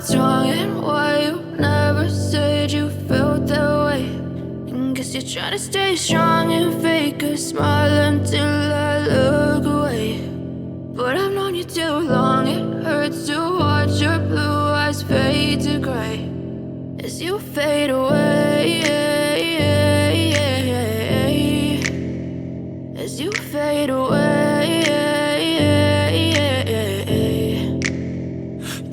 what's wrong and why you never said you felt that way. And guess you're trying to stay strong and fake a smile until I look away. But I've known you too long, it hurts to watch your blue eyes fade to gray as you fade away, as you fade away.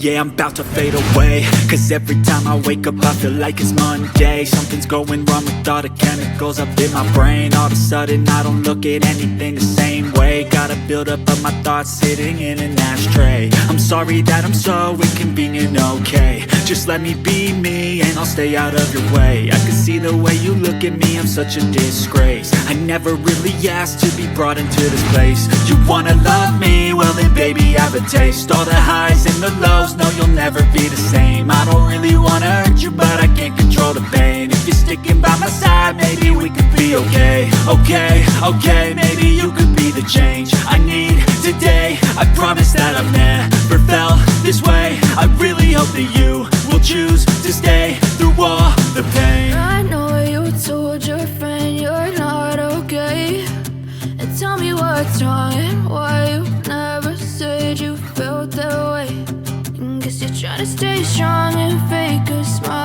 Yeah, I'm about to fade away, cause every time I wake up I feel like it's Monday. Something's going wrong with all the chemicals up in my brain. All of a sudden I don't look at anything the same way. Got a buildup of my thoughts sitting in an ashtray. I'm sorry that I'm so inconvenient, okay. Just let me be me and I'll stay out of your way. I can see the way you look at me, I'm such a disgrace. I never really asked to be brought into this place. You wanna love me? Well then baby I have a taste. All the highs and the lows, no you'll never be the same. I don't really wanna hurt you but I can't control the pain. If you're sticking by my side maybe we could be okay. Okay, maybe you could be the change I need today. I promise that I've never felt this way. I really hope that you will choose to stay through all the pain. I know you told your friend you're not okay, and tell me what's wrong and why you never said you felt that way. And guess you're trying to stay strong and fake a smile